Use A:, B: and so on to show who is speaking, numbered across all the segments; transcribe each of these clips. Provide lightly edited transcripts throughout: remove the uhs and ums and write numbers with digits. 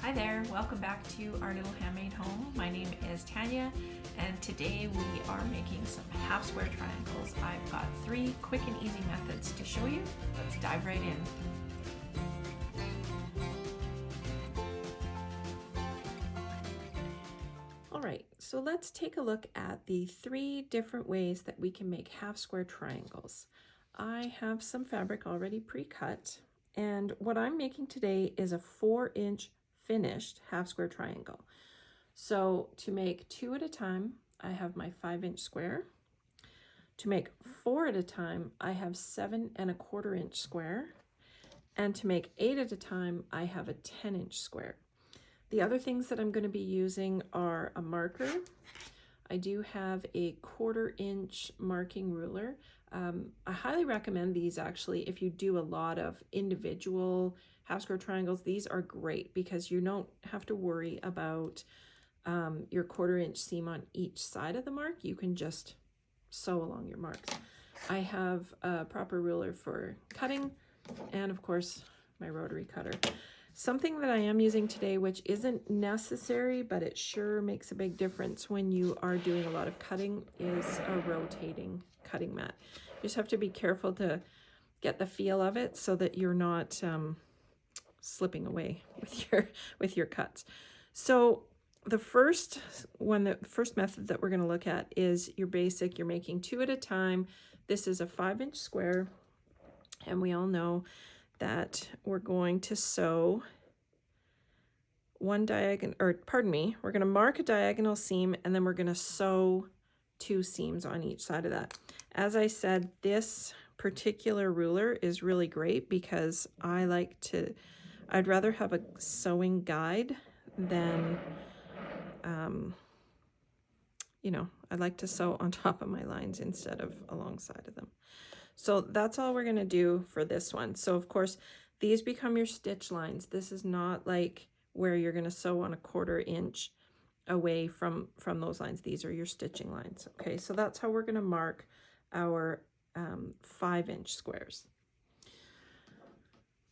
A: Hi there, welcome back to our little handmade home. My name is Tanya and today we are making some half square triangles. I've got 3 quick and easy methods to show you. Let's dive right in. Alright, so let's take a look at the 3 different ways that we can make half square triangles. I have some fabric already pre-cut, and what I'm making today is a 4-inch finished half square triangle. So to make 2 at a time, I have my 5-inch square. To make 4 at a time, I have 7 1/4 inch square. And to make 8 at a time, I have a 10-inch square. The other things that I'm going to be using are a marker. I do have a 1/4 inch marking ruler. I highly recommend these actually if you do a lot of individual half square triangles. These are great because you don't have to worry about your 1/4 inch seam on each side of the mark. You can just sew along your marks. I have a proper ruler for cutting and of course my rotary cutter. Something that I am using today, which isn't necessary, but it sure makes a big difference when you are doing a lot of cutting, is a rotating cutting mat. You just have to be careful to get the feel of it so that you're not slipping away with your cuts. So the first method that we're going to look at is your basic. You're making 2 at a time. This is a 5-inch square, and we all know that we're going to sew one diagonal, or pardon me, we're going to mark a diagonal seam and then we're going to sew 2 seams on each side of that. As I said, this particular ruler is really great because I'd rather have a sewing guide than, I like to sew on top of my lines instead of alongside of them. So that's all we're going to do for this one. So of course, these become your stitch lines. This is not like where you're going to sew on a 1/4 inch away from those lines. These are your stitching lines. Okay, so that's how we're going to mark our 5-inch squares.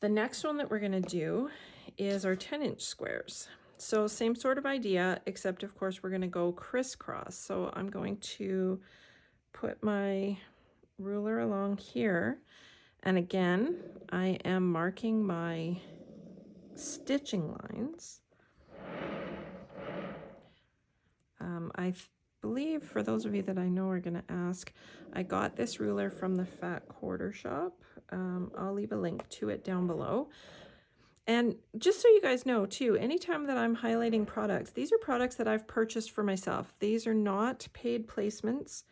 A: The next one that we're going to do is our 10-inch squares. So same sort of idea, except of course we're going to go crisscross. So I'm going to put my ruler along here, and again I am marking my stitching lines. I believe, for those of you that I know are going to ask, I got this ruler from the Fat Quarter Shop. I'll leave a link to it down below. And just so you guys know too, anytime that I'm highlighting products, these are products that I've purchased for myself. These are not paid placements.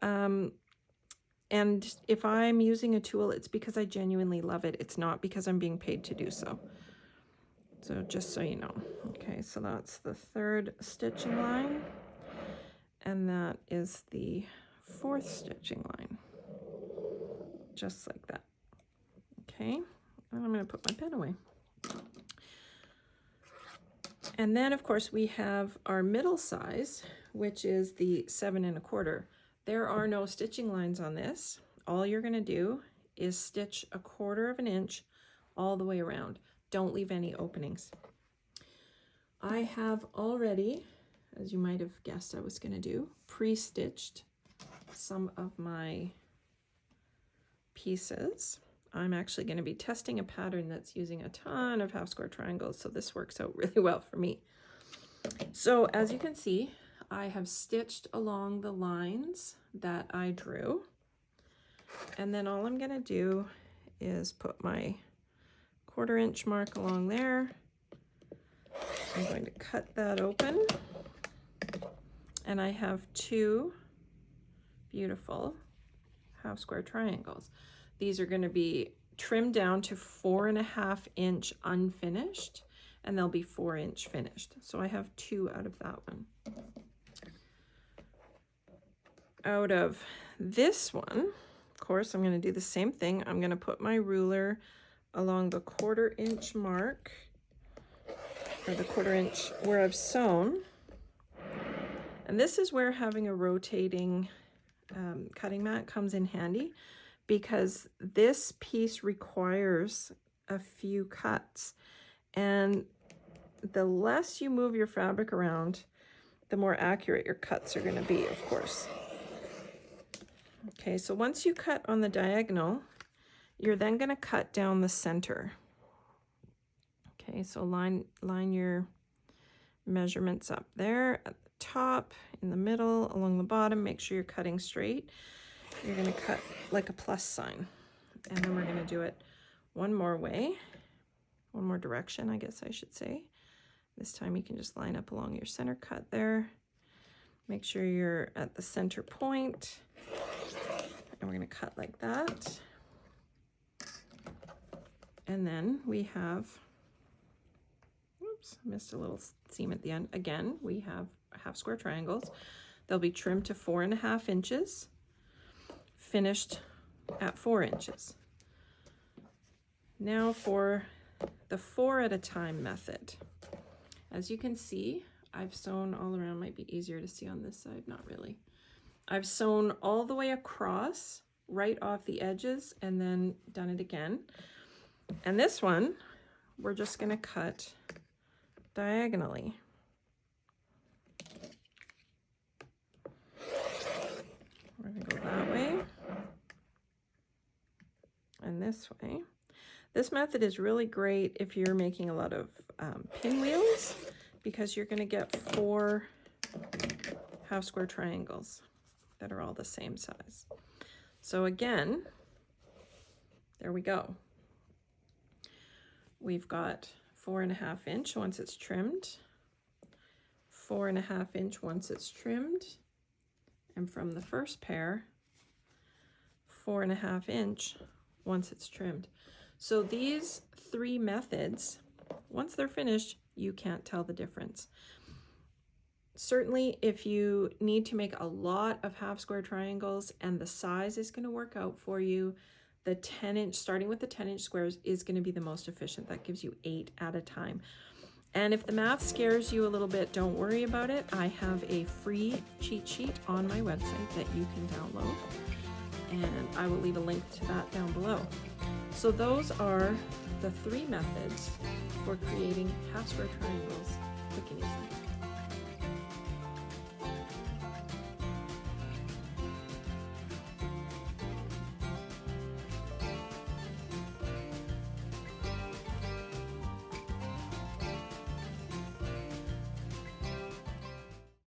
A: And if I'm using a tool, it's because I genuinely love it. It's not because I'm being paid to do so. So just so you know. Okay, so that's the 3rd stitching line. And that is the 4th stitching line. Just like that. Okay, and I'm going to put my pen away. And then of course we have our middle size, which is the 7 1/4. There are no stitching lines on this. All you're going to do is stitch a 1/4 inch all the way around. Don't leave any openings. I have already, as you might have guessed I was going to do, pre-stitched some of my pieces. I'm actually going to be testing a pattern that's using a ton of half square triangles, so this works out really well for me. So as you can see, I have stitched along the lines that I drew, and then all I'm going to do is put my 1/4 inch mark along there. I'm going to cut that open, and I have 2 beautiful half square triangles. These are going to be trimmed down to 4.5 inch unfinished, and they'll be 4-inch finished. So I have 2 out of that one. Out of this one, of course, I'm going to do the same thing. I'm going to put my ruler along the 1/4 inch mark, or the 1/4 inch where I've sewn. And this is where having a rotating cutting mat comes in handy, because this piece requires a few cuts, and the less you move your fabric around, the more accurate your cuts are going to be, of course. Okay, so once you cut on the diagonal, you're then going to cut down the center. Okay, so line your measurements up there at the top, in the middle, along the bottom. Make sure you're cutting straight. You're going to cut like a plus sign. And then we're going to do it one more way, one more direction, I guess I should say. This time you can just line up along your center cut there. Make sure you're at the center point. And we're going to cut like that. And then we have, oops, missed a little seam at the end. Again, we have half square triangles. They'll be trimmed to 4.5 inches, finished at 4 inches. Now for the 4 at a time method. As you can see, I've sewn all around. Might be easier to see on this side, not really. I've sewn all the way across, right off the edges, and then done it again. And this one, we're just going to cut diagonally. We're going to go that way and this way. This method is really great if you're making a lot of pinwheels, because you're going to get 4 half square triangles that are all the same size. So again, there we go. We've got 4.5 inch once it's trimmed, 4.5 inch once it's trimmed, and from the first pair, 4.5 inch once it's trimmed. So these 3 methods, once they're finished, you can't tell the difference. Certainly, if you need to make a lot of half square triangles and the size is going to work out for you, the 10 inch, starting with the 10 inch squares is going to be the most efficient. That gives you 8 at a time. And if the math scares you a little bit, don't worry about it. I have a free cheat sheet on my website that you can download, and I will leave a link to that down below. So those are the 3 methods for creating half square triangles quick and easy.